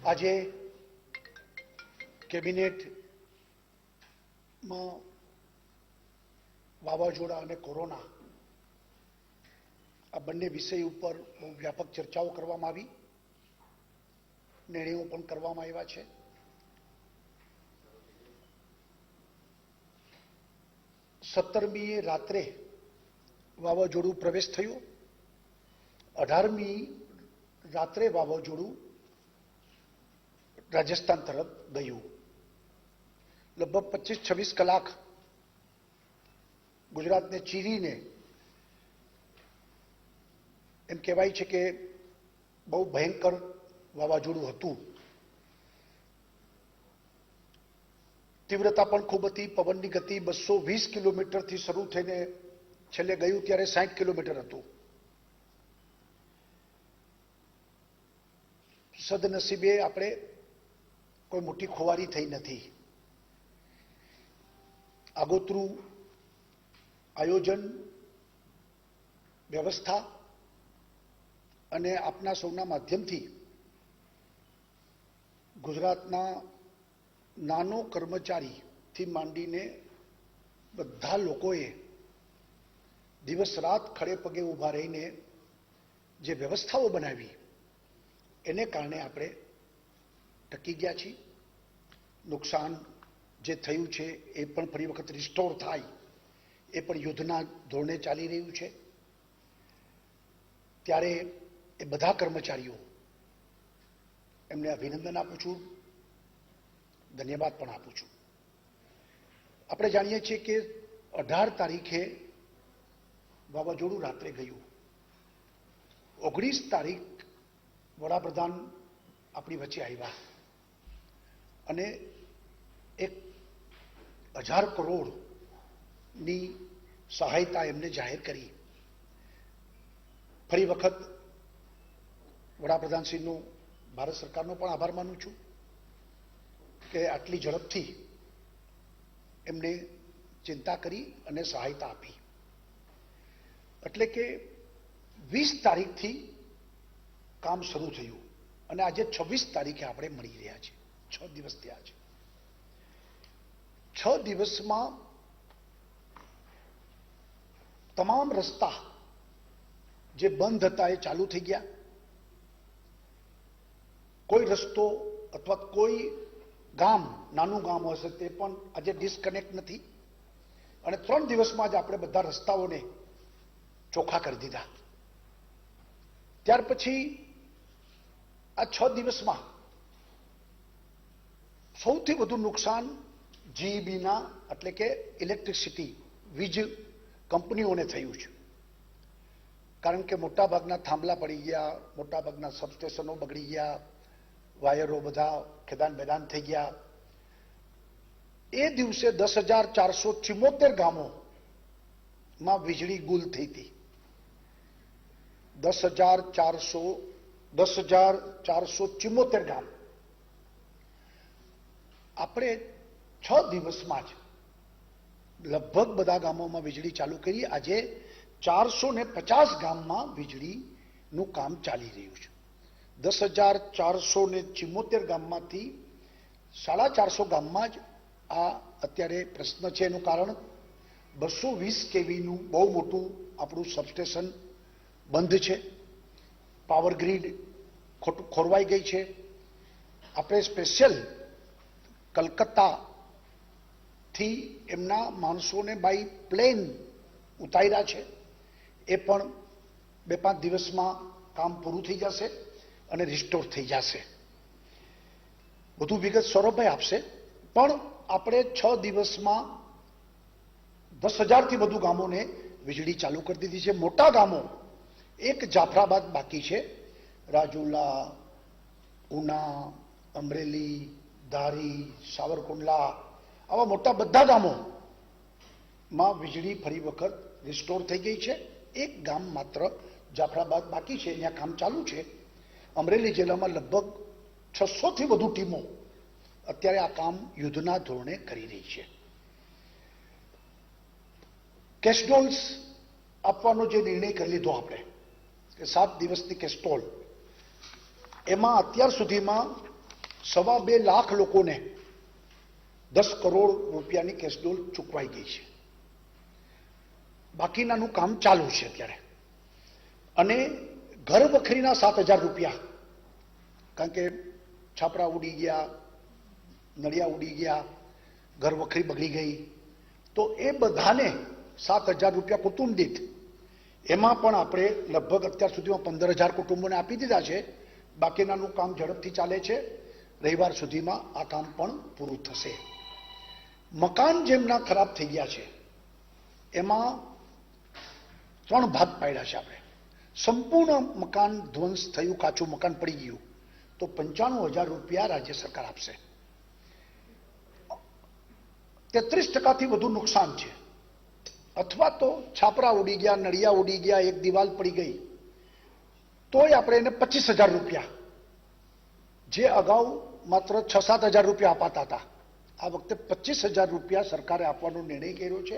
આજે કેબિનેટમાં વાવાઝોડા અને કોરોના આ બંને વિષય ઉપર બહુ વ્યાપક ચર્ચાઓ કરવામાં આવી, નિર્ણયો પણ કરવામાં આવ્યા છે. 17મીએ રાત્રે વાવાઝોડું પ્રવેશ થયો. 18મી રાત્રે વાવાઝોડું રાજસ્થાન તરફ ગયું. લગભગ 25-26 કલાક ગુજરાતને ચીરીને એમ કહેવાય છે કે બહુ ભયંકર વાવાઝોડું હતું. તીવ્રતા પણ ખૂબ હતી. પવનની ગતિ 220 કિલોમીટરથી શરૂ થઈને છેલ્લે ગયું ત્યારે 60 કિલોમીટર હતું. સદનસીબે આપણે કોઈ મોટી ખુવારી થઈ નથી. આગોતરું આયોજન, વ્યવસ્થા અને આપના સૌના માધ્યમથી ગુજરાતના નાનો કર્મચારીથી માંડીને બધા લોકોએ દિવસ રાત ખડે પગે ઊભા રહીને જે વ્યવસ્થાઓ બનાવી એને કારણે આપણે ટકી ગયા છીએ. નુકસાન જે થયું છે એ પણ ફરી વખત રિસ્ટોર થાય એ પણ યુદ્ધના ધોરણે ચાલી રહ્યું છે. ત્યારે એ બધા કર્મચારીઓ એમને અભિનંદન આપું છું, ધન્યવાદ પણ આપું છું. આપણે જાણીએ છીએ કે 18 તારીખે વાવાઝોડું રાત્રે ગયું. 19 તારીખ વડાપ્રધાન આપણી વચ્ચે આવ્યા અને 1,000 કરોડની સહાયતા એમને જાહેર કરી. ફરી વખત વડાપ્રધાનશ્રીનો, ભારત સરકારનો પણ આભાર માનું છું કે આટલી ઝડપથી એમને ચિંતા કરી અને સહાયતા આપી. એટલે કે 20 તારીખથી કામ શરૂ થયું અને આજે 26 તારીખે આપણે મળી રહ્યા છીએ. 6 દિવસ થયા છે. 6 દિવસમાં તમામ રસ્તા જે બંધ હતા એ ચાલુ થઈ ગયા. કોઈ રસ્તો અથવા કોઈ ગામ, નાનું ગામ હશે તે પણ આજે ડિસ્કનેક્ટ નથી. અને 3 દિવસમાં જ આપણે બધા રસ્તાઓને ચોખ્ખા કરી દીધા. ત્યાર પછી આ 6 દિવસમાં સૌથી વધુ નુકસાન જીઈબીના એટલે કે ઇલેક્ટ્રિસિટી, વીજ કંપનીઓને થયું છે. કારણ કે મોટાભાગના થાંભલા પડી ગયા, મોટાભાગના સબસ્ટેશનો બગડી ગયા, વાયરો બધા ખેદાન બેદાન થઈ ગયા. એ દિવસે 10,474 ગામોમાં વીજળી ગુલ થઈ હતી. 10,474 ગામ. આપણે 6 દિવસમાં જ લગભગ બધા ગામોમાં વીજળી ચાલુ કરી. આજે 450 ગામમાં વીજળીનું કામ ચાલી રહ્યું છે. 10,474 ગામમાંથી 450 ગામમાં જ આ અત્યારે પ્રશ્ન છે. એનું કારણ 220 કેવીનું બહુ મોટું આપણું સબસ્ટેશન બંધ છે. પાવર ગ્રીડ ખોરવાઈ ગઈ છે. આપણે સ્પેશિયલ કલકત્તાથી એમના માણસોને બાય પ્લેન ઉતાર્યા છે. એ પણ 2-5 દિવસમાં કામ પૂરું થઈ જશે અને રિસ્ટોર થઈ જશે. વધુ વિગત સૌરભભાઈ આપશે. પણ આપણે 6 દિવસમાં 10,000થી વધુ ગામોને વીજળી ચાલુ કરી દીધી છે. મોટા ગામો, એક જાફરાબાદ બાકી છે. રાજુલા, ઉના, અમરેલી, ધારી, સાવરકુંડલા, આવા મોટા બધા ગામોમાં વીજળી ફરી વખત રિસ્ટોર થઈ ગઈ છે. એક ગામ માત્ર જાફરાબાદ બાકી છે, ત્યાં કામ ચાલુ છે. અમરેલી જિલ્લામાં લગભગ 600થી વધુ ટીમો અત્યારે આ કામ યુદ્ધના ધોરણે કરી રહી છે. કેસ્ટોલ્સ આપવાનો જે નિર્ણય કરી લીધો આપણે કે 7 દિવસની કેસ્ટોલ, એમાં અત્યાર સુધીમાં 2.25 લાખ લોકોને 10 કરોડ રૂપિયાની કેશડોલ ચૂકવાઈ ગઈ છે. બાકીનાનું કામ ચાલુ છે અત્યારે. અને ઘર વખરીના 7,000 રૂપિયા, કારણ કે છાપરા ઉડી ગયા, નળિયા ઉડી ગયા, ઘર વખરી બગડી ગઈ, તો એ બધાને 7,000 રૂપિયા કુટુંબ દીઠ, એમાં પણ આપણે લગભગ અત્યાર સુધીમાં 15,000 કુટુંબોને આપી દીધા છે. બાકીનાનું કામ ઝડપથી ચાલે છે. રવિવાર સુધીમાં આ કામ પણ પૂરું થશે. મકાન જેમના ખરાબ થઈ ગયા છે એમાં 3 ભાગ પાડ્યા છે આપણે. સંપૂર્ણ મકાન ધ્વંસ થયું, કાચું મકાન પડી ગયું, તો 95,000 રૂપિયા રાજ્ય સરકાર આપશે. 33% વધુ નુકસાન છે, અથવા તો છાપરા ઉડી ગયા, નળિયા ઉડી ગયા, એક દિવાલ પડી ગઈ, તોય આપણે એને 25,000 રૂપિયા, જે અગાઉ માત્ર 6-7,000 રૂપિયા અપાતા હતા, આ વખતે 25,000 રૂપિયા સરકારે આપવાનો નિર્ણય કર્યો છે.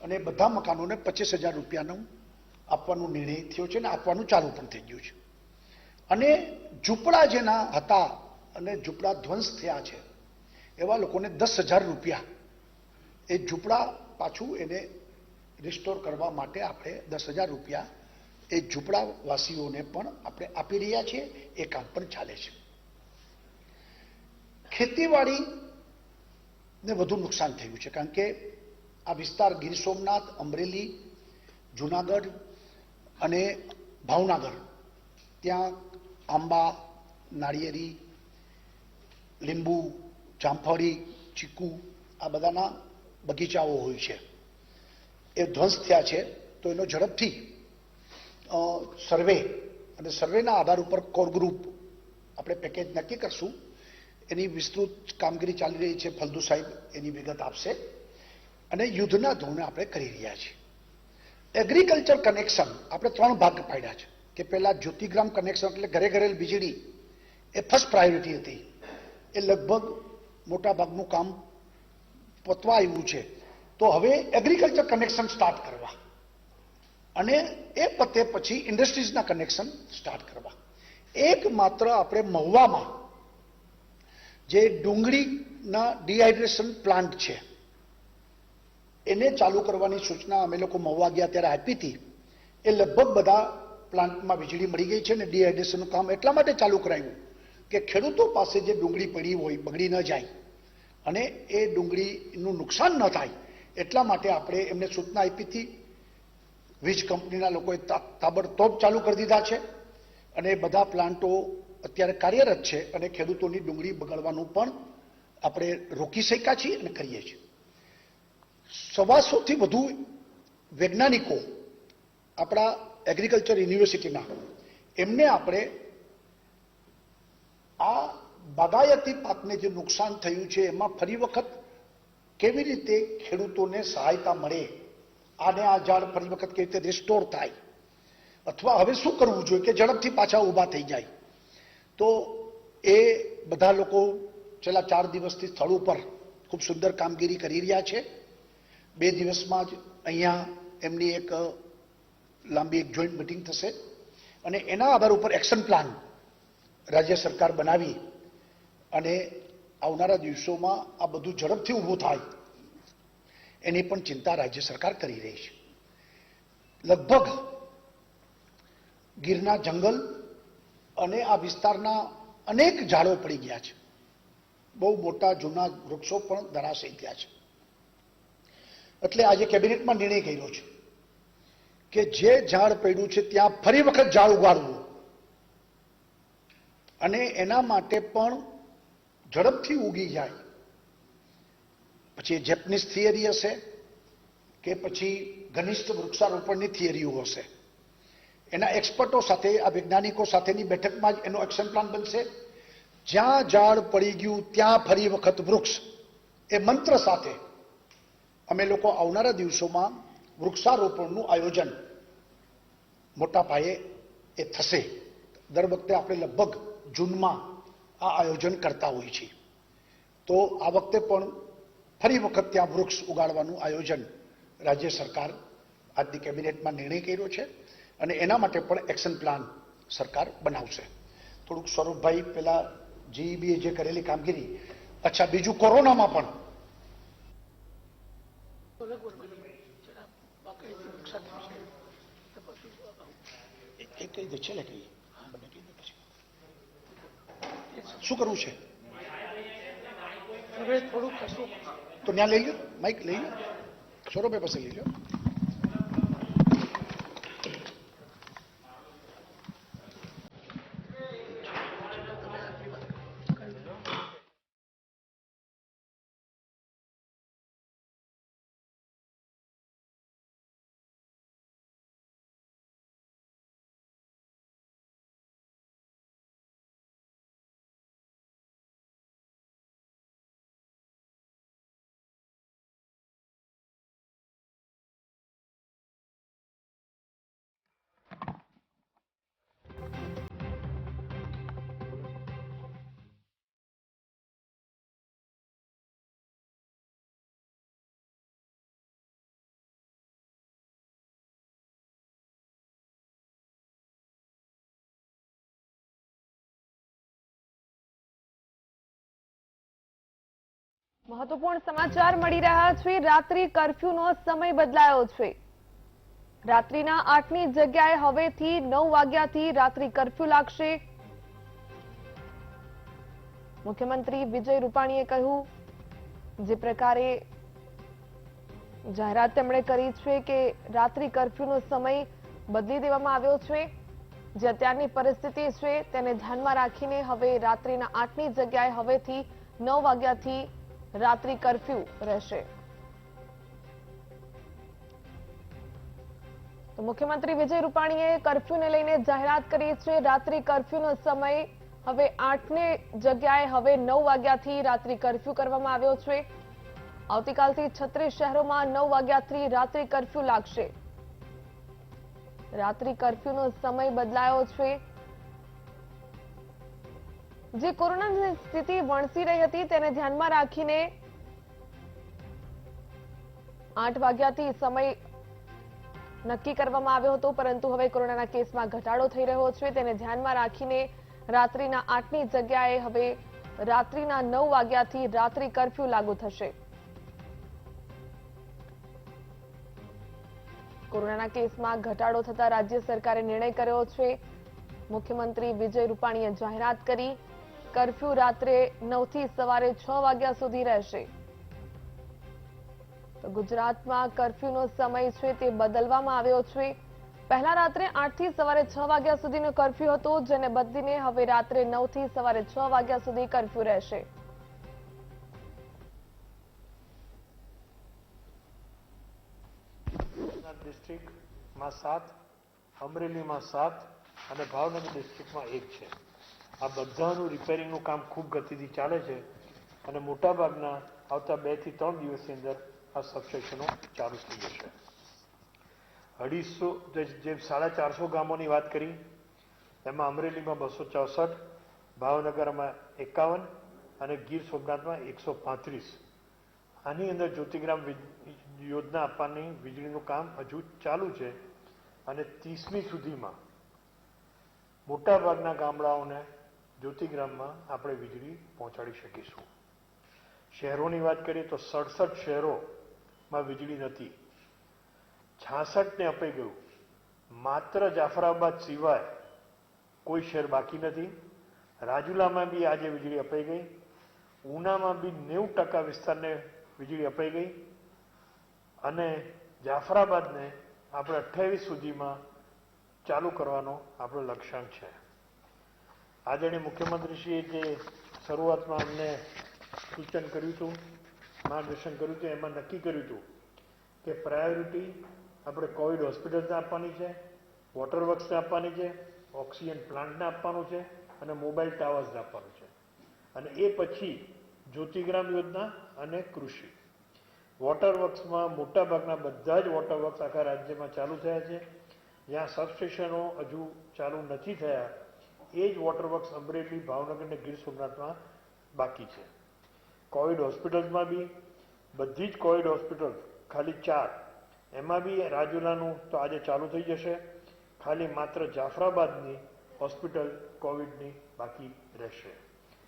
અને બધા મકાનોને 25,000 રૂપિયાનું આપવાનો નિર્ણય થયો છે, અને આપવાનું ચાલુ પણ થઈ ગયું છે. અને ઝૂંપડા જેના હતા અને ઝૂંપડા ધ્વંસ થયા છે એવા લોકોને 10,000 રૂપિયા, એ ઝૂંપડા પાછું એને રિસ્ટોર કરવા માટે આપણે 10,000 રૂપિયા એ ઝૂંપડા વાસીઓને પણ આપણે આપી રહ્યા છીએ. એ કામ પણ ચાલે છે. ખેતીવાડીને વધુ નુકસાન થયું છે, કારણ કે આ વિસ્તાર ગીર સોમનાથ, અમરેલી, જુનાગઢ અને ભાવનગર, ત્યાં આંબા, નાળિયેરી, લીંબુ, જામફળી, ચીકુ, આ બધાના બગીચાઓ હોય છે. એ ધ્વંસ થયા છે. તો એનો ઝડપથી સર્વે, અને સર્વેના આધાર ઉપર કોર ગ્રુપ આપણે પેકેજ નક્કી કરશું. એની વિસ્તૃત કામગીરી ચાલી રહી છે. ફલદુ સાહેબ એની વિગત આપશે. અને યુદ્ધના ધોરણે આપણે કરી રહ્યા છીએ. એગ્રીકલ્ચર કનેક્શન આપણે 3 ભાગ પાડ્યા છે. કે પહેલા જ્યોતિગ્રામ કનેક્શન, એટલે ઘરે ઘરે વીજળી, એ ફર્સ્ટ પ્રાયોરિટી હતી. એ લગભગ મોટા ભાગનું કામ પતવા આવ્યું છે. તો હવે એગ્રીકલ્ચર કનેક્શન સ્ટાર્ટ કરવા, અને એ પતે પછી ઇન્ડસ્ટ્રીઝના કનેક્શન સ્ટાર્ટ કરવા. એક માત્ર આપણે મહુવામાં જે ડુંગળીના ડિહાઇડ્રેશન પ્લાન્ટ છે એને ચાલુ કરવાની સૂચના અમે લોકો મહુવા ગયા ત્યારે આપી હતી. એ લગભગ બધા પ્લાન્ટમાં વીજળી મળી ગઈ છે. અને ડિહાઇડ્રેશનનું કામ એટલા માટે ચાલુ કરાવ્યું કે ખેડૂતો પાસે જે ડુંગળી પડી હોય બગડી ન જાય, અને એ ડુંગળીનું નુકસાન ન થાય, એટલા માટે આપણે એમને સૂચના આપી હતી. વીજ કંપનીના લોકોએ તાબડતોબ ચાલુ કરી દીધા છે, અને બધા પ્લાન્ટો અત્યારે કાર્યરત છે. અને ખેડૂતોની ડુંગળી બગાડવાનું પણ આપણે રોકી શક્યા છીએ અને કરીએ છીએ. 125 વધુ વૈજ્ઞાનિકો આપણા એગ્રીકલ્ચર યુનિવર્સિટીના, એમને આપણે આ બાગાયતી પાકને જે નુકસાન થયું છે એમાં ફરી વખત કેવી રીતે ખેડૂતોને સહાયતા મળે, આને આ ઝાડ ફરી વખત કેવી રીતે રિસ્ટોર થાય, અથવા હવે શું કરવું જોઈએ કે ઝડપથી પાછા ઊભા થઈ જાય. તો એ બધા લોકો છેલ્લા 4 દિવસથી સ્થળ ઉપર ખૂબ સુંદર કામગીરી કરી રહ્યા છે. 2 દિવસમાં જ અહીંયા એમની એક લાંબી એક જોઈન્ટ મિટિંગ થશે, અને એના આધાર ઉપર એક્શન પ્લાન રાજ્ય સરકાર બનાવી, અને આવનારા દિવસોમાં આ બધું ઝડપથી ઊભું થાય એની પણ ચિંતા રાજ્ય સરકાર કરી રહી છે. લગભગ ગીરના જંગલ અને આ વિસ્તારના અનેક ઝાડો પડી ગયા છે. બહુ મોટા જૂના વૃક્ષો પણ ધરાશયી થયા છે. એટલે આજે કેબિનેટમાં નિર્ણય કર્યો છે કે જે ઝાડ પડ્યું છે ત્યાં ફરી વખત ઝાડ ઉગાડવું, અને એના માટે પણ ઝડપથી ઉગી જાય. પછી જેપનીઝ થિયરી હશે કે પછી ઘનિષ્ઠ વૃક્ષારોપણની થિયરીઓ હશે. એના એક્સપર્ટો સાથે, આ વૈજ્ઞાનિકો સાથેની બેઠકમાં જ એનો એક્શન પ્લાન બનશે. જ્યાં ઝાડ પડી ગયું ત્યાં ફરી વખત વૃક્ષ, એ મંત્ર સાથે અમે લોકો આવનારા દિવસોમાં વૃક્ષારોપણનું આયોજન મોટા પાયે એ થશે. દર વખતે આપણે લગભગ જૂનમાં આ આયોજન કરતા હોઈએ છીએ. તો આ વખતે પણ ફરી વખત ત્યાં વૃક્ષ ઉગાડવાનું આયોજન રાજ્ય સરકાર આજની કેબિનેટમાં નિર્ણય કર્યો છે, અને એના માટે પણ એક્શન પ્લાન સરકાર બનાવશે. થોડુંક સ્વરૂપભાઈ પહેલા જીઈબીએ જે કરેલી કામગીરી. અચ્છા, બીજું કોરોનામાં પણ એ કહી દે, છેલ્લે કહીએ. શું કરવું છે તો ત્યાં લઈ લો, માઇક લઈ લો, સૌરભભાઈ પાસે લઈ લો. મહત્વપૂર્ણ સમાચાર મળી રહ્યા છે. રાત્રિ કર્ફ્યુનો સમય બદલાયો છે. રાત્રિના 8ની જગ્યાએ હવેથી 9 વાગ્યાથી રાત્રિ કર્ફ્યુ લાગશે. મુખ્યમંત્રી વિજય રૂપાણીએ કહ્યું, જે પ્રકારે જાહેરાત તેમણે કરી છે કે રાત્રિ કર્ફ્યુનો સમય બદલી દેવામાં આવ્યો છે. જે અત્યારની પરિસ્થિતિ છે તેને ધ્યાનમાં રાખીને હવે રાત્રિના 8ની જગ્યાએ હવેથી 9 વાગ્યાથી રાત્રિ કર્ફ્યુ રહેશે. તો મુખ્યમંત્રી વિજય રૂપાણીએ કર્ફ્યુને લઈને જાહેરાત કરી છે. રાત્રિ કર્ફ્યુનો સમય હવે 8ની જગ્યાએ હવે 9 વાગ્યાથી રાત્રિ કર્ફ્યુ કરવામાં આવ્યો છે. આવતીકાલથી 36 શહેરોમાં 9 વાગ્યાથી રાત્રિ કર્ફ્યુ લાગશે. રાત્રિ કર્ફ્યુનો સમય બદલાયો છે. જે કોરોનાની સ્થિતિ વણસી રહી હતી તેને ધ્યાનમાં રાખીને 8 વાગ્યાથી સમય નક્કી કરવામાં આવ્યો હતો, પરંતુ હવે કોરોનાના કેસમાં ઘટાડો થઈ રહ્યો છે. તેને ધ્યાનમાં રાખીને રાત્રિના 8ની જગ્યાએ હવે રાત્રિના 9 વાગ્યાથી રાત્રિ કર્ફ્યુ લાગુ થશે. કોરોનાના કેસમાં ઘટાડો થતા રાજ્ય સરકારે નિર્ણય કર્યો છે. મુખ્યમંત્રી વિજય રૂપાણીએ જાહેરાત કરી, કર્ફ્યુ રાત્રે 9 થી સવારે 6 વાગ્યા સુધી રહેશે. તો ગુજરાતમાં કર્ફ્યુનો સમય છે તે બદલવામાં આવ્યો છે. પહેલા રાત્રે 8 થી સવારે 6 વાગ્યા સુધીનો કર્ફ્યુ હતો, જેને બદલીને હવે રાત્રે 9 થી સવારે 6 વાગ્યા સુધી કર્ફ્યુ રહેશે. ડિસ્ટ્રિક્ટમાં 7, અમરેલીમાં 7 અને ભાવનગર ડિસ્ટ્રિક્ટમાં 1 છે. આ બધાનું રિપેરિંગનું કામ ખૂબ ગતિથી ચાલે છે અને મોટાભાગના આવતા 2 થી 3 દિવસની અંદર આ સબસ્ટેશનો ચાલુ થઈ જશે. 250 જે 450 ગામોની વાત કરી, એમાં અમરેલીમાં 264, ભાવનગરમાં 51 અને ગીર સોમનાથમાં 135. આની અંદર જ્યોતિગ્રામ યોજના આપવાની વીજળીનું કામ હજુ ચાલુ છે અને 30મી સુધીમાં મોટાભાગના ગામડાઓને જ્યોતિગ્રામમાં આપણે વીજળી પહોંચાડી શકીશું. શહેરોની વાત કરીએ તો 67 શહેરોમાં વીજળી નથી, 66ને અપાઈ ગયું. માત્ર જાફરાબાદ સિવાય કોઈ શહેર બાકી નથી. રાજુલામાં બી આજે વીજળી અપાઈ ગઈ. ઉનામાં બી 90% વિસ્તારને વીજળી અપાઈ ગઈ અને જાફરાબાદને આપણે 28 સુધીમાં ચાલુ કરવાનો આપણો લક્ષ્યાંક છે. આદરણીય મુખ્યમંત્રીશ્રીએ જે શરૂઆતમાં અમને સૂચન કર્યું હતું, માર્ગદર્શન કર્યું હતું, એમાં નક્કી કર્યું હતું કે પ્રાયોરિટી આપણે કોવિડ હોસ્પિટલને આપવાની છે, વોટર વર્ક્સને આપવાની છે, ઓક્સિજન પ્લાન્ટને આપવાનું છે અને મોબાઈલ ટાવર્સને આપવાનું છે. અને એ પછી જ્યોતિગ્રામ યોજના અને કૃષિ. વોટર વર્ક્સમાં મોટાભાગના બધા જ વોટર વર્ક્સ આખા રાજ્યમાં ચાલુ થયા છે. જ્યાં સબસ્ટેશનો હજુ ચાલુ નથી થયા એ જ વોટર વર્ક્સ અમરેલી, ભાવનગર અને ગીર સોમનાથમાં બાકી છે. કોવિડ હોસ્પિટલ્સમાં બી બધી જ કોવિડ હોસ્પિટલ ખાલી 4, એમાં બી રાજુલાનું તો આજે ચાલુ થઈ જશે. ખાલી માત્ર જાફરાબાદની હોસ્પિટલ કોવિડની બાકી રહેશે.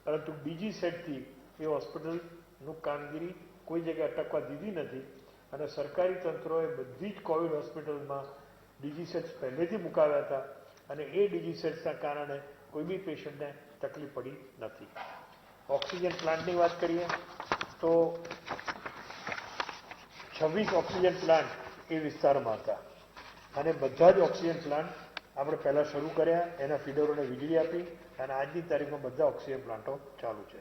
પરંતુ ડીજી સેટથી એ હોસ્પિટલનું કામગીરી કોઈ જગ્યાએ અટકવા દીધી નથી અને સરકારી તંત્રોએ બધી જ કોવિડ હોસ્પિટલમાં ડીજી સેટ્સ પહેલેથી મુકાવ્યા હતા અને એ ડીજી સેટ્સના કારણે કોઈ બી પેશન્ટને તકલીફ પડી નથી. ઓક્સિજન પ્લાન્ટની વાત કરીએ તો 26 ઓક્સિજન પ્લાન્ટ એ વિસ્તારમાં હતા અને બધા જ ઓક્સિજન પ્લાન્ટ આપણે પહેલાં શરૂ કર્યા, એના ફીડરોને વીજળી આપી અને આજની તારીખમાં બધા ઓક્સિજન પ્લાન્ટો ચાલુ છે.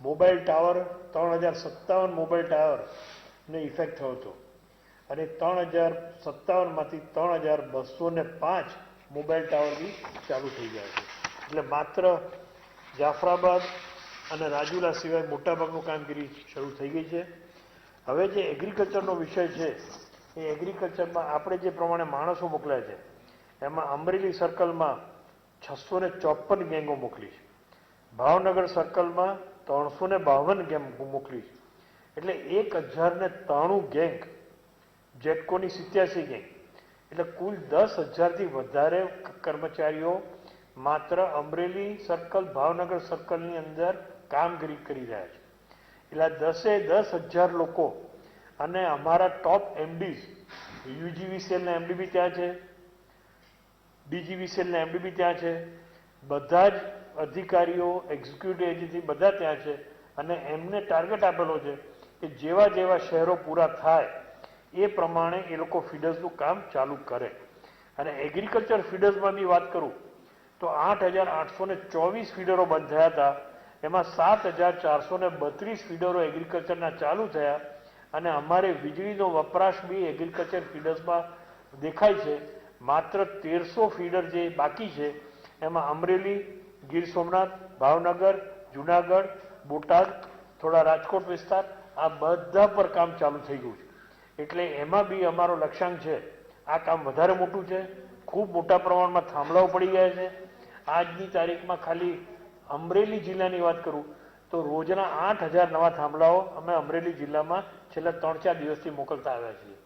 મોબાઈલ ટાવર 3057 મોબાઈલ ટાવરને ઇફેક્ટ થયો હતો અને 3057માંથી 3205 મોબાઈલ ટાવર બી ચાલુ થઈ ગયા છે. એટલે માત્ર જાફરાબાદ અને રાજુલા સિવાય મોટાભાગનું કામગીરી શરૂ થઈ ગઈ છે. હવે જે એગ્રીકલ્ચરનો વિષય છે એ એગ્રીકલ્ચરમાં આપણે જે પ્રમાણે માણસો મોકલ્યા છે એમાં અમરેલી સર્કલમાં 654 ગેંગો મોકલી છે, ભાવનગર સર્કલમાં 352 ગેંગ મોકલી છે. એટલે 1093 ગેંગ, જેટકોની 87 ગેંગ, એટલે કુલ 10,000થી વધારે કર્મચારીઓ માત્ર અમરેલી સર્કલ ભાવનગર સર્કલની અંદર કામગીરી કરી રહ્યા છે. એટલે 10,000 લોકો અને અમારા ટોપ એમડીઝ, યુજીવીસીએલના એમડી બી ત્યાં છે, ડીજીવીસીએલના એમડી બી ત્યાં છે, બધા જ અધિકારીઓ, એક્ઝિક્યુટિવ એજન્સી બધા ત્યાં છે અને એમને ટાર્ગેટ આપેલો છે કે જેવા જેવા શહેરો પૂરા થાય એ પ્રમાણે એ લોકો ફીડર્સનું કામ ચાલુ કરે. અને એગ્રીકલ્ચર ફીડર્સમાં બી વાત કરું તો 8,824 ફીડરો બંધ થયા હતા, એમાં 7,432 ફીડરો એગ્રીકલ્ચરના ચાલુ થયા અને અમારે વીજળીનો વપરાશ બી એગ્રીકલ્ચર ફીડર્સમાં દેખાય છે. માત્ર 1300 ફીડર જે બાકી છે એમાં અમરેલી, ગીર સોમનાથ, ભાવનગર, જુનાગઢ, બોટાદ, થોડા રાજકોટ વિસ્તાર, આ બધા પર કામ ચાલુ થઈ ગયું છે. એટલે એમાં બી અમારો લક્ષ્યાંક છે, આ કામ વધારે મોટું છે, ખૂબ મોટા પ્રમાણમાં થાંભલાઓ પડી ગયા છે. આજની તારીખમાં ખાલી અમરેલી જિલ્લાની વાત કરું તો રોજના 8,000 નવા થાંભલાઓ અમે અમરેલી જિલ્લામાં છેલ્લા 3-4 દિવસથી મોકલતા આવ્યા છીએ.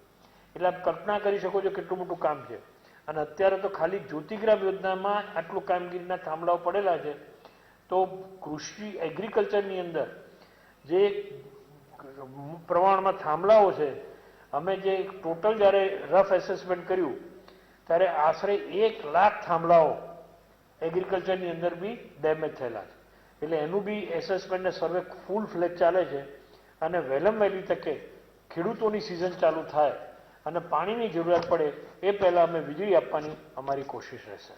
એટલે આપ કલ્પના કરી શકો છો કેટલું મોટું કામ છે. અને અત્યારે તો ખાલી જ્યોતિગ્રામ યોજનામાં આટલું કામગીરીના થાંભલાઓ પડેલા છે. તો કૃષિ એગ્રીકલ્ચરની અંદર જે પ્રમાણમાં થાંભલાઓ છે, અમે જે ટોટલ જ્યારે રફ એસેસમેન્ટ કર્યું ત્યારે આશરે 1 લાખ થાંભલાઓ એગ્રીકલ્ચરની અંદર બી ડેમેજ થયેલા છે. એટલે એનું બી એસેસમેન્ટ ને સર્વે ફૂલ ફ્લેજ ચાલે છે અને વહેલામાં વહેલી તકે ખેડૂતોની સિઝન ચાલુ થાય અને પાણીની જરૂરિયાત પડે એ પહેલાં અમે વીજળી આપવાની અમારી કોશિશ રહેશે.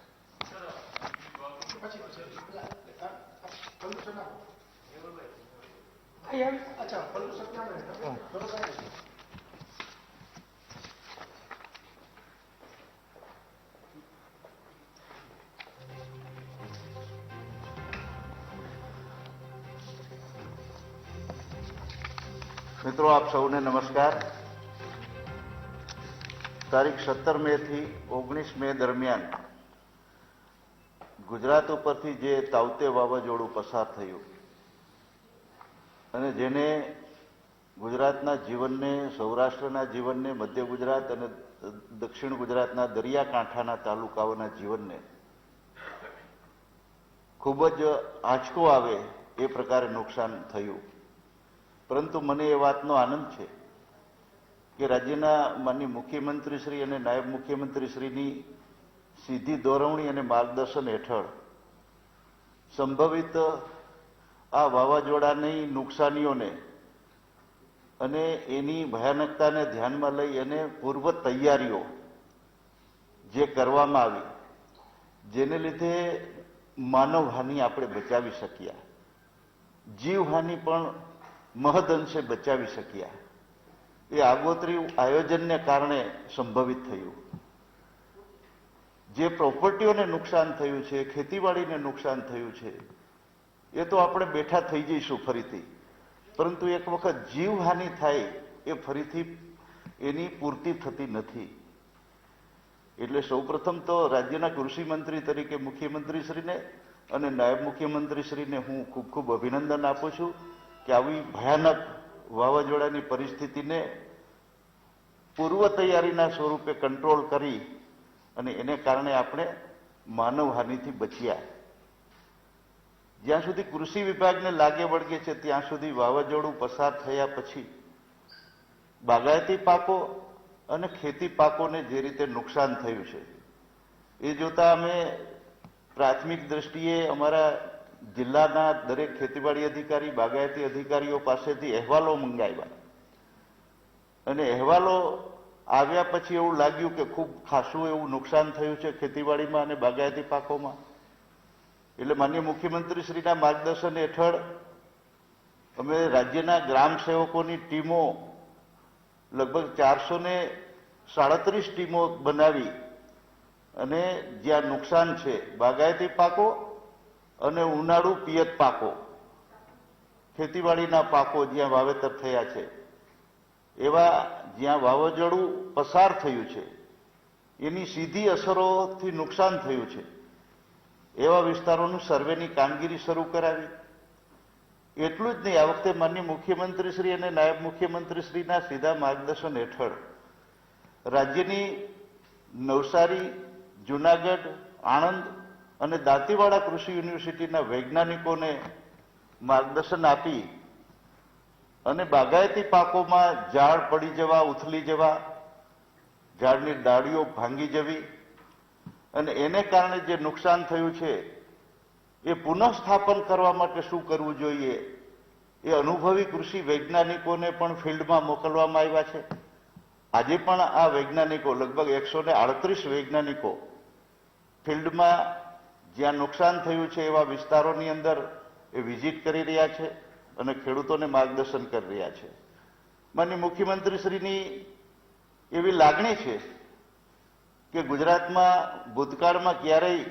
મિત્રો, આપ સૌને નમસ્કાર. તારીખ 17 મે થી 19 મે દરમિયાન ગુજરાત ઉપરથી જે તાઉતે વાવાઝોડું પસાર થયું અને જેને ગુજરાતના જીવનને, સૌરાષ્ટ્રના જીવનને, મધ્ય ગુજરાત અને દક્ષિણ ગુજરાતના દરિયાકાંઠાના તાલુકાઓના જીવનને ખૂબ જ આંચકો આવે એ પ્રકારે નુકસાન થયું. પરંતુ મને એ વાતનો આનંદ છે કે રાજ્યના માનનીય મુખ્યમંત્રીશ્રી અને નાયબ મુખ્યમંત્રીશ્રીની સીધી દોરવણી અને માર્ગદર્શન હેઠળ સંભવિત આ વાવાઝોડાની નુકસાનીઓને અને એની ભયાનકતાને ધ્યાનમાં લઈ અને પૂર્વ તૈયારીઓ જે કરવામાં આવી, જેને લીધે માનવહાનિ આપણે બચાવી શક્યા, જીવહાનિ પણ મહદઅંશે બચાવી શક્યા, એ આગોતરી આયોજનને કારણે સંભવિત થયું. જે પ્રોપર્ટીઓને નુકસાન થયું છે, ખેતીવાડીને નુકસાન થયું છે, એ તો આપણે બેઠા થઈ જઈશું ફરીથી, પરંતુ એક વખત જીવહાનિ થાય એ ફરીથી એની પૂર્તિ થતી નથી. એટલે સૌપ્રથમ તો રાજ્યના કૃષિ મંત્રી તરીકે મુખ્યમંત્રીશ્રીને અને નાયબ મુખ્યમંત્રીશ્રીને હું ખૂબ ખૂબ અભિનંદન આપું છું કે આવી ભયાનક વાવાઝોડાની પરિસ્થિતિને પૂર્વ તૈયારીના સ્વરૂપે કંટ્રોલ કરી અને એને કારણે આપણે માનવહાનિથી બચ્યા. જ્યાં સુધી કૃષિ વિભાગને લાગે વળગે છે ત્યાં સુધી વાવાઝોડું પસાર થયા પછી બાગાયતી પાકો અને ખેતી પાકોને જે રીતે નુકસાન થયું છે એ જોતા અમે પ્રાથમિક દ્રષ્ટિએ અમારા જિલ્લાના દરેક ખેતીવાડી અધિકારી બાગાયતી અધિકારીઓ પાસેથી અહેવાલો મંગાવ્યા અને અહેવાલો આવ્યા પછી એવું લાગ્યું કે ખૂબ ખાસું એવું નુકસાન થયું છે ખેતીવાડીમાં અને બાગાયતી પાકોમાં. એટલે માનનીય મુખ્યમંત્રીશ્રીના માર્ગદર્શન હેઠળ અમે રાજ્યના ગ્રામ સેવકોની ટીમો લગભગ 437 ટીમો બનાવી અને જ્યાં નુકસાન છે બાગાયતી પાકો અને ઉનાળુ પિયત પાકો ખેતીવાડીના પાકો જ્યાં વાવેતર થયા છે એવા જ્યાં વાવાઝોડું પસાર થયું છે એની સીધી અસરોથી નુકસાન થયું છે એવા વિસ્તારોનું સર્વેની કામગીરી શરૂ કરાવી. એટલું જ નહીં, આ વખતે માનનીય મુખ્યમંત્રીશ્રી અને નાયબ મુખ્યમંત્રીશ્રીના સીધા માર્ગદર્શન હેઠળ રાજ્યની નવસારી, જુનાગઢ, આણંદ અને દાંતીવાડા કૃષિ યુનિવર્સિટીના વૈજ્ઞાનિકોને માર્ગદર્શન આપી અને બાગાયતી પાકોમાં ઝાડ પડી જવા, ઉથલી જવા, ઝાડની ડાળીઓ ભાંગી જવી અને એને કારણે જે નુકસાન થયું છે એ પુનઃસ્થાપન કરવા માટે શું કરવું જોઈએ એ અનુભવી કૃષિ વૈજ્ઞાનિકોને પણ ફિલ્ડમાં મોકલવામાં આવ્યા છે. આજે પણ આ વૈજ્ઞાનિકો લગભગ 138 વૈજ્ઞાનિકો ફિલ્ડમાં જ્યાં નુકસાન થયું છે એવા વિસ્તારોની અંદર એ વિઝિટ કરી રહ્યા છે અને ખેડૂતોને માર્ગદર્શન કરી રહ્યા છે. માનનીય મુખ્યમંત્રીશ્રીની એવી લાગણી છે કે ગુજરાતમાં ભૂતકાળમાં ક્યારેય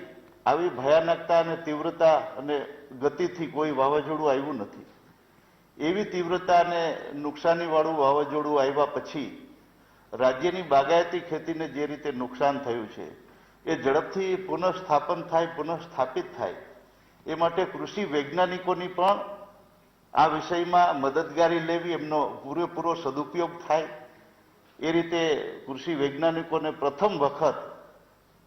આવી ભયાનકતા અને તીવ્રતા અને ગતિથી કોઈ વાવાઝોડું આવ્યું નથી. એવી તીવ્રતા અને નુકસાનીવાળું વાવાઝોડું આવ્યા પછી રાજ્યની બાગાયતી ખેતીને જે રીતે નુકસાન થયું છે એ ઝડપથી પુનઃસ્થાપન થાય, પુનઃસ્થાપિત થાય એ માટે કૃષિ વૈજ્ઞાનિકોની પણ આ વિષયમાં મદદગારી લેવી, એમનો પૂરેપૂરો સદુપયોગ થાય એ રીતે કૃષિ વૈજ્ઞાનિકોને પ્રથમ વખત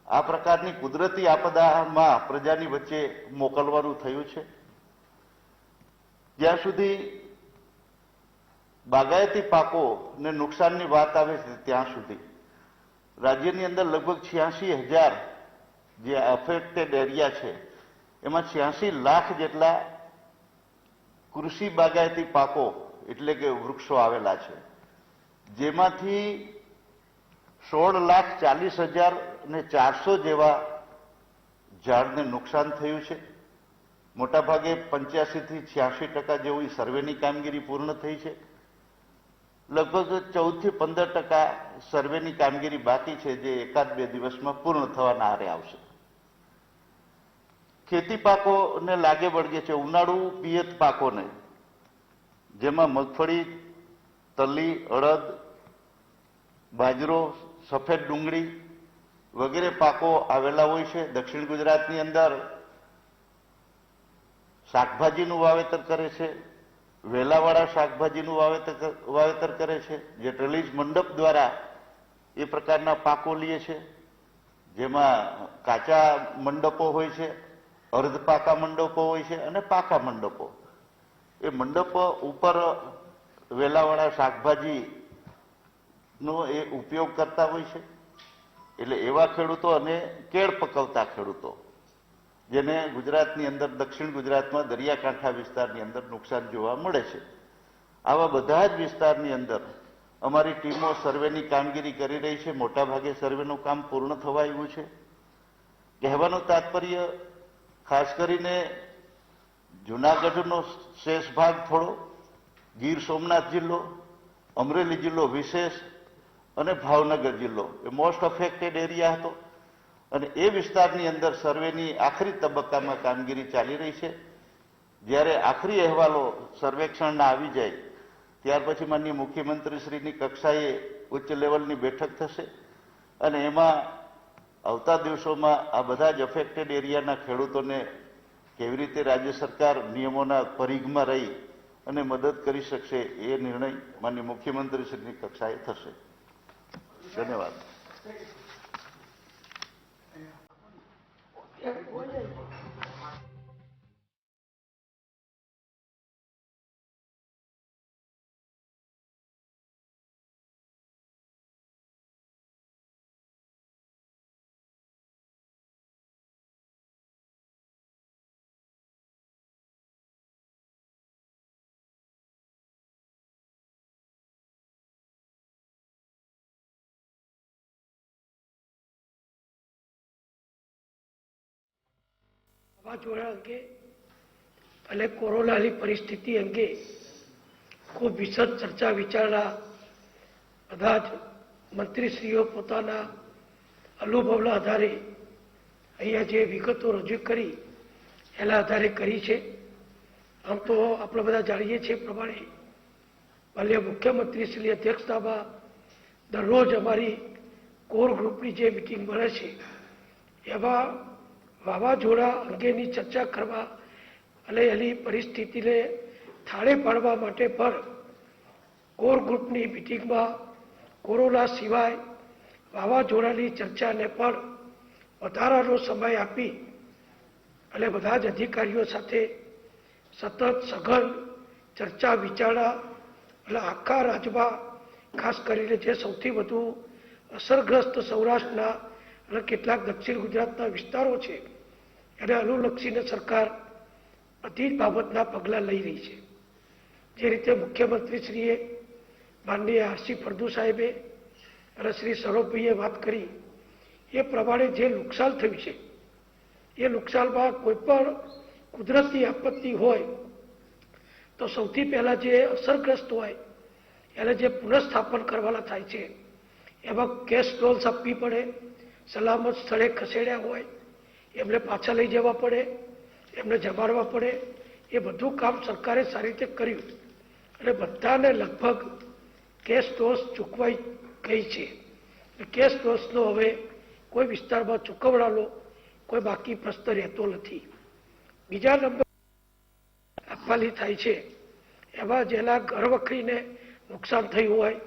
આ પ્રકારની કુદરતી આપદામાં પ્રજાની વચ્ચે મોકલવાનું થયું છે. જ્યાં સુધી બાગાયતી પાકોને નુકસાનની વાત આવે છે ત્યાં સુધી રાજ્યની અંદર લગભગ 86,000 જે અફેક્ટેડ એરિયા છે એમાં 86 લાખ જેટલા કૃષિ બાગાયતી પાકો એટલે કે વૃક્ષો આવેલા છે, જેમાંથી 16,40,400 જેવા ઝાડને નુકસાન થયું છે. મોટાભાગે 85 થી 86% જેવી સર્વેની કામગીરી પૂર્ણ થઈ છે. લગભગ 14 થી 15% સર્વેની કામગીરી બાકી છે, જે 1-2 દિવસમાં પૂર્ણ થવાના આરે આવશે. ખેતી પાકોને લાગે વળગે છે ઉનાળુ પિયત પાકોને, જેમાં મગફળી, તલી, અડદ, બાજરો, સફેદ ડુંગળી વગેરે પાકો આવેલા હોય છે. દક્ષિણ ગુજરાતની અંદર શાકભાજીનું વાવેતર કરે છે, વેલાવાળા શાકભાજીનું વાવેતર કરે છે, જે ટ્રેલિજ મંડપ દ્વારા એ પ્રકારના પાકો લે છે, જેમાં કાચા મંડપો હોય છે, અર્ધ પાકા મંડપો હોય છે અને પાકા મંડપો. એ મંડપો ઉપર વેલાવાળા શાકભાજીનો એ ઉપયોગ કરતા હોય છે. એટલે એવા ખેડૂતો અને કેળ પકવતા ખેડૂતો, જેને ગુજરાતની અંદર દક્ષિણ ગુજરાતમાં દરિયાકાંઠા વિસ્તારની અંદર નુકસાન જોવા મળે છે, આવા બધા જ વિસ્તારની અંદર અમારી ટીમો સર્વેની કામગીરી કરી રહી છે. મોટાભાગે સર્વેનું કામ પૂર્ણ થવા આવ્યું છે. કહેવાનું તાત્પર્ય ખાસ કરીને જુનાગઢનો શેષ ભાગ થોડો, ગીર સોમનાથ જિલ્લો, અમરેલી જિલ્લો વિશેષ અને ભાવનગર જિલ્લો એ મોસ્ટ અફેક્ટેડ એરિયા હતો અને એ વિસ્તારની અંદર સર્વેની આખરી તબક્કામાં કામગીરી ચાલી રહી છે. જ્યારે આખરી અહેવાલો સર્વેક્ષણના આવી જાય ત્યાર પછી માનનીય મુખ્યમંત્રીશ્રીની કક્ષાએ ઉચ્ચ લેવલની બેઠક થશે અને એમાં આવતા દિવસોમાં આ બધા જ અફેક્ટેડ એરિયાના ખેડૂતોને કેવી રીતે રાજ્ય સરકાર નિયમોના પરિઘમાં રહી અને મદદ કરી શકશે એ નિર્ણય માનનીય મુખ્યમંત્રીશ્રીની કક્ષાએ થશે. ધન્યવાદ. વાવાઝોડા અંગે અને કોરોનાની પરિસ્થિતિ અંગે ખૂબ વિશદ ચર્ચા વિચારણા બધા જ મંત્રીશ્રીઓ પોતાના અનુભવના આધારે અહીંયા જે વિગતો રજૂ કરી એના આધારે કરી છે. આમ તો આપણે બધા જાણીએ છીએ પ્રમાણે માનનીય મુખ્યમંત્રીશ્રીની અધ્યક્ષતામાં દરરોજ અમારી કોર ગ્રુપની જે મિટિંગ મળે છે એમાં વાવાઝોડા અંગેની ચર્ચા કરવા અને એની પરિસ્થિતિને થાળે પાડવા માટે પણ કોર ગ્રુપની મિટિંગમાં કોરોના સિવાય વાવાઝોડાની ચર્ચાને પણ વધારાનો સમય આપી અને બધા જ અધિકારીઓ સાથે સતત સઘન ચર્ચા વિચારણા અને આખા રાજ્યમાં ખાસ કરીને જે સૌથી વધુ અસરગ્રસ્ત સૌરાષ્ટ્રના અને કેટલાક દક્ષિણ ગુજરાતના વિસ્તારો છે એને અનુલક્ષીને સરકાર બધી જ બાબતના પગલાં લઈ રહી છે. જે રીતે મુખ્યમંત્રીશ્રીએ માનનીય આરસી ફળદુ સાહેબે અને શ્રી સૌરભભાઈએ વાત કરી એ પ્રમાણે જે નુકસાન થયું છે એ નુકસાનમાં કોઈ પણ કુદરતી આપત્તિ હોય તો સૌથી પહેલાં જે અસરગ્રસ્ત હોય એને જે પુનઃસ્થાપન કરવાના થાય છે એમાં કેશ ડોલ્સ આપવી પડે, સલામત સ્થળે ખસેડ્યા હોય એમને પાછા લઈ જવા પડે, એમને જમાડવા પડે. એ બધું કામ સરકારે સારી રીતે કર્યું અને બધાને લગભગ કેશ ડોઝ ચૂકવાઈ ગઈ છે. કેશ ડોઝનો હવે કોઈ વિસ્તારમાં ચૂકવવાનો કોઈ બાકી પ્રશ્ન રહેતો નથી. બીજા નંબર આપવાની થાય છે એમાં જેના ઘર વખરીને નુકસાન થયું હોય,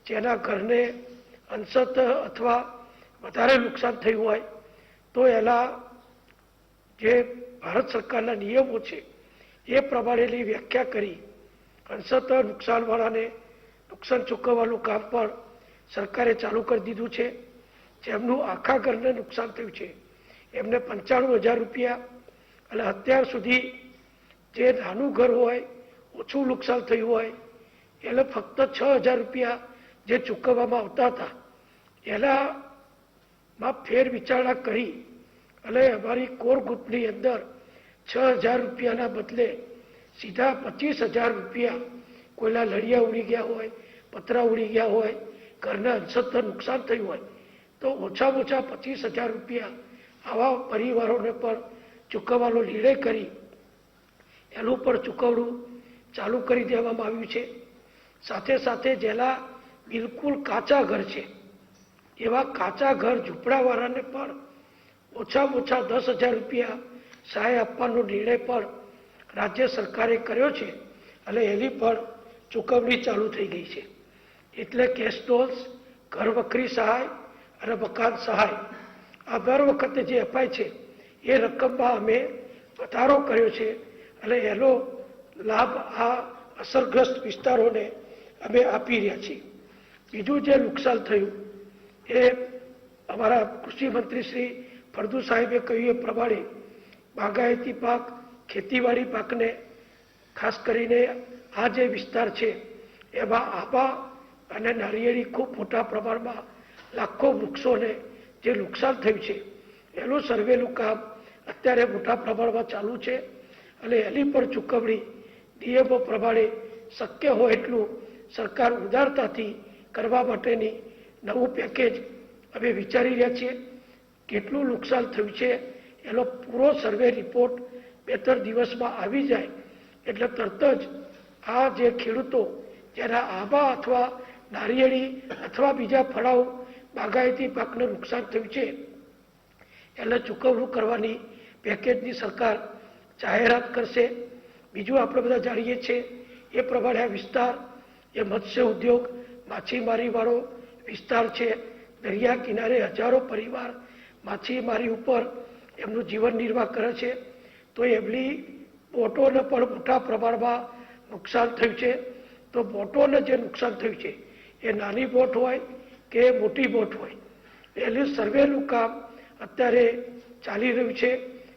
જેના ઘરને અંશત અથવા વધારે નુકસાન થયું હોય તો એના જે ભારત સરકારના નિયમો છે એ પ્રમાણેની વ્યાખ્યા કરી અંશત નુકસાનવાળાને નુકસાન ચૂકવવાનું કામ પણ સરકારે ચાલુ કરી દીધું છે. જેમનું આખા ઘરને નુકસાન થયું છે એમને 95,000 રૂપિયા અને અત્યાર સુધી જે નાનું ઘર હોય, ઓછું નુકસાન થયું હોય એને ફક્ત 6,000 રૂપિયા જે ચૂકવવામાં આવતા હતા એનામાં ફેર વિચારણા કરી અને અમારી કોર ગ્રુપની અંદર 6,000 રૂપિયાના બદલે સીધા 25,000 રૂપિયા કોઈના લડિયા ઉડી ગયા હોય, પતરા ઉડી ગયા હોય, ઘરને અંશત નુકસાન થયું હોય તો ઓછામાં ઓછા 25,000 રૂપિયા આવા પરિવારોને પણ ચૂકવવાનો નિર્ણય કરી એનું પણ ચૂકવણું ચાલુ કરી દેવામાં આવ્યું છે. સાથે સાથે જેના બિલકુલ કાચા ઘર છે એવા કાચા ઘર ઝૂંપડાવાળાને પણ ઓછામાં ઓછા 10,000 રૂપિયા સહાય આપવાનો નિર્ણય પણ રાજ્ય સરકારે કર્યો છે અને એની પણ ચૂકવણી ચાલુ થઈ ગઈ છે. એટલે કેશ ડોલ્સ, ઘર વખરી સહાય અને મકાન સહાય આ દર વખતે જે અપાય છે એ રકમમાં અમે વધારો કર્યો છે અને એનો લાભ આ અસરગ્રસ્ત વિસ્તારોને અમે આપી રહ્યા છીએ. બીજું જે નુકસાન થયું એ અમારા કૃષિ મંત્રી શ્રી ફળદુ સાહેબે કહ્યું એ પ્રમાણે બાગાયતી પાક, ખેતીવાડી પાકને ખાસ કરીને આ જે વિસ્તાર છે એમાં આંબા અને નારિયેળી ખૂબ મોટા પ્રમાણમાં લાખો વૃક્ષોને જે નુકસાન થયું છે એનું સર્વેનું કામ અત્યારે મોટા પ્રમાણમાં ચાલુ છે અને એની પણ ચૂકવણી નિયમો પ્રમાણે શક્ય હોય એટલું સરકાર ઉદારતાથી કરવા માટેની નવું પેકેજ અમે વિચારી રહ્યા છીએ. કેટલું નુકસાન થયું છે એનો પૂરો સર્વે રિપોર્ટ 2-3 દિવસમાં આવી જાય એટલે તરત જ આ જે ખેડૂતો જેના આંબા અથવા નારિયેળી અથવા બીજા ફળાઓ બાગાયતી પાકને નુકસાન થયું છે એને ચૂકવણું કરવાની પેકેજની સરકાર જાહેરાત કરશે. બીજું આપણે બધા જાણીએ છીએ એ પ્રમાણે આ વિસ્તાર એ મત્સ્ય ઉદ્યોગ, માછીમારીવાળો વિસ્તાર છે. દરિયા કિનારે હજારો પરિવાર માછીમારી ઉપર એમનું જીવન નિર્વાહ કરે છે તો એમની બોટોને પણ મોટા પ્રમાણમાં નુકસાન થયું છે. તો બોટોને જે નુકસાન થયું છે એ નાની બોટ હોય કે મોટી બોટ હોય એનું સર્વેનું કામ અત્યારે ચાલી રહ્યું છે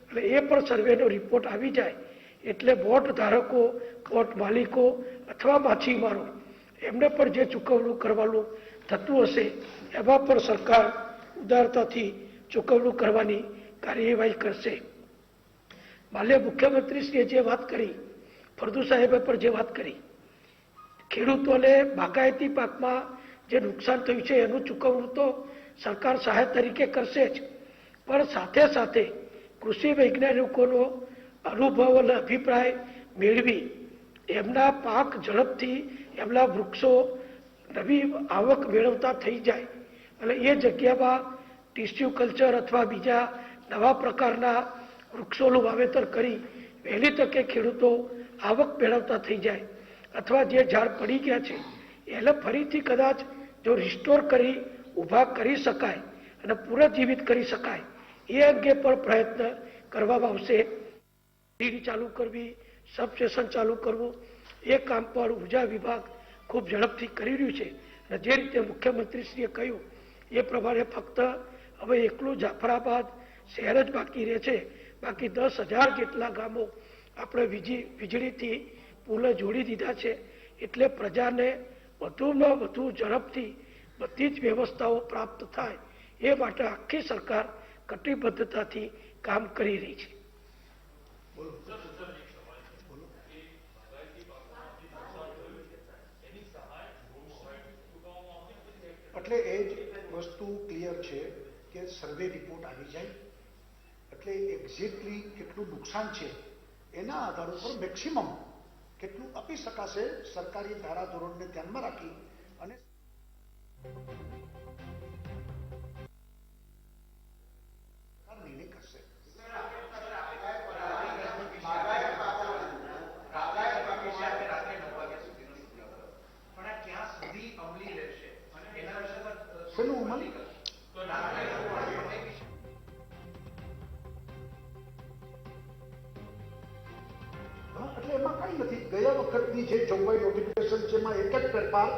અને એ પણ સર્વેનો રિપોર્ટ આવી જાય એટલે બોટ ધારકો, બોટ માલિકો અથવા માછીમારો એમને પણ જે ચૂકવણું કરવાનું થતું હશે એમાં પણ સરકાર ઉદારતાથી ચૂકવણું કરવાની કાર્યવાહી કરશે. માન્ય મુખ્યમંત્રીશ્રીએ જે વાત કરી, ફળદુ સાહેબે પણ જે વાત કરી, ખેડૂતોને બાગાયતી પાકમાં જે નુકસાન થયું છે એનું ચૂકવણું તો સરકાર સહાય તરીકે કરશે જ, પણ સાથે સાથે કૃષિ વૈજ્ઞાનિકોનો અનુભવ અને અભિપ્રાય મેળવી એમના પાક ઝડપથી, એમના વૃક્ષો નવી આવક મેળવતા થઈ જાય અને એ જગ્યામાં ટિશ્યુ કલ્ચર અથવા બીજા નવા પ્રકારના વૃક્ષોનું વાવેતર કરી વહેલી તકે ખેડૂતો આવક મેળવતા થઈ જાય, અથવા જે ઝાડ પડી ગયા છે એને ફરીથી કદાચ જો રિસ્ટોર કરી ઊભા કરી શકાય અને પુનઃજીવિત કરી શકાય એ અંગે પણ પ્રયત્ન કરવામાં આવશે. વીજળી ચાલુ કરવી, સબસ્ટેશન ચાલુ કરવું, એ કામ પણ ઉર્જા વિભાગ ખૂબ ઝડપથી કરી રહ્યું છે. અને જે રીતે મુખ્યમંત્રીશ્રીએ કહ્યું એ પ્રમાણે ફક્ત હવે એકલું જાફરાબાદ શહેર જ બાકી રહે છે, બાકી 10,000 જેટલા ગામો આપણે વીજળીથી પુલ જોડી દીધા છે. એટલે પ્રજાને વધુમાં વધુ ઝડપથી બધી જ વ્યવસ્થાઓ પ્રાપ્ત થાય એ માટે આખી સરકાર કટિબદ્ધતાથી કામ કરી રહી છે. એટલે એ જ વસ્તુ ક્લિયર છે કે સર્વે રિપોર્ટ આવી જાય એટલે એક્ઝેક્ટલી કેટલું નુકસાન છે એના આધાર ઉપર મેક્સિમમ કેટલું આપી શકાશે સરકારી ધારાધોરણને ધ્યાનમાં રાખી અને નિર્ણય કરશે. શેનું અમલ? એટલે એમાં કઈ નથી. ગયા વખતની જે જોગવાઈ નોટિફિકેશન છે એમાં એક જ ફેરફાર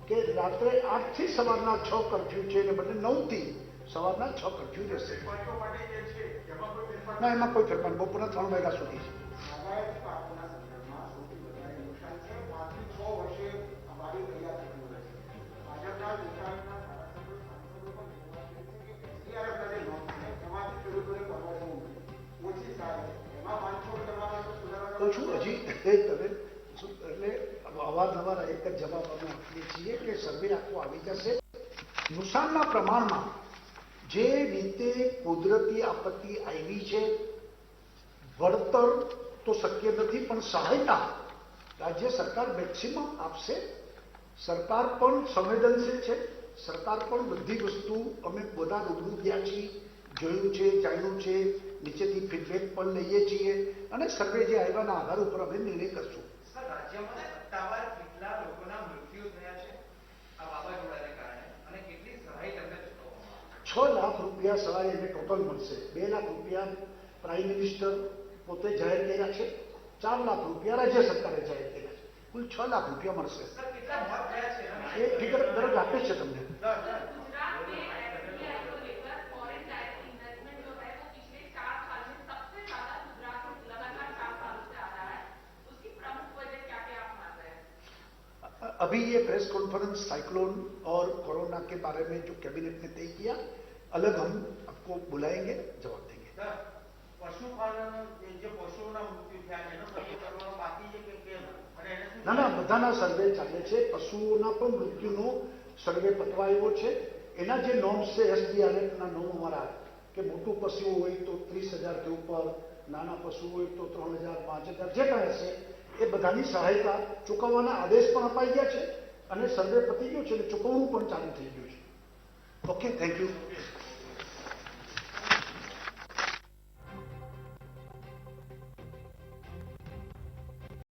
કે રાત્રે 8 થી સવારના 6 કર્ફ્યુ છે એને બદલે 9 થી સવારના 6 કર્ફ્યુ રહેશે. ના, એમાં કોઈ ફેરફાર બપોરના 3 વાગ્યા સુધી છે. કહું છું હજી તમે એટલે અવારનવાર એક જ જવાબ અમે આપીએ છીએ કે સર્વે આખો આવી જશે. નુકસાનના પ્રમાણમાં જે રીતે કુદરતી આપત્તિ આવી છે વળતર તો શક્ય નથી પણ સહાયતા રાજ્ય સરકાર મેક્સિમમ આપશે. સરકાર પણ સંવેદનશીલ છે. સરકાર પણ બધી વસ્તુ અમે બધા રૂબરૂ ગયા છીએ, જોયું છે, જાણ્યું છે, નીચેથી ફીડબેક પણ લઈએ છીએ અને સર્વે જે આવ્યાના આધાર ઉપર અમે નિર્ણય કરશું. રાજ્યમાં સત્તાવાર કેટલા લોકોના મૃત્યુ થયા છે આ વાવાઝોડાને કારણે અને કેટલી સહાય તેમને ચૂકવવામાં? 6 લાખ રૂપિયા સહાય એને ટોટલ મળશે. 2 લાખ રૂપિયા પ્રાઇમ મિનિસ્ટર પોતે જાહેર કર્યા છે, 4 લાખ રૂપિયા રાજ્ય સરકારે જાહેર કર્યા છે, કુલ 6 લાખ રૂપિયા મળશે. કેટલા મોત થયા છે એ ફિગર દરેક આપે છે તમને. अभी ये प्रेस कॉन्फ्रेंस साइक्लोन और कोरोना के बारे में जो कैबिनेट ने तय किया अलग हम आपको बुलाएंगे, जवाब देंगे. પશુપાલન જે પશુઓના મૃત્યુ થયા છે એનો સર્વે કરવાનો બાકી છે કે કેમ? અને એને શું ના બધાના સર્વે ચાલે છે. પશુઓના પણ મૃત્યુનો સર્વે પતવાયો છે. એના જે નોર્મ્સ છે SDRFના નોર્મ અમારા કે મોટું પશુ હોય તો 30,000 કે ઉપર, નાના પશુ હોય તો 3,000, 5,000 જે કાંઈ હશે એ બધાની સહાયતા ચૂકવવાના આદેશ પણ અપાઈ ગયા છે અને સર્વે પતી ગયો છે અને ચૂકવવું પણ ચાલુ થઈ ગયું છે. Okay, thank you.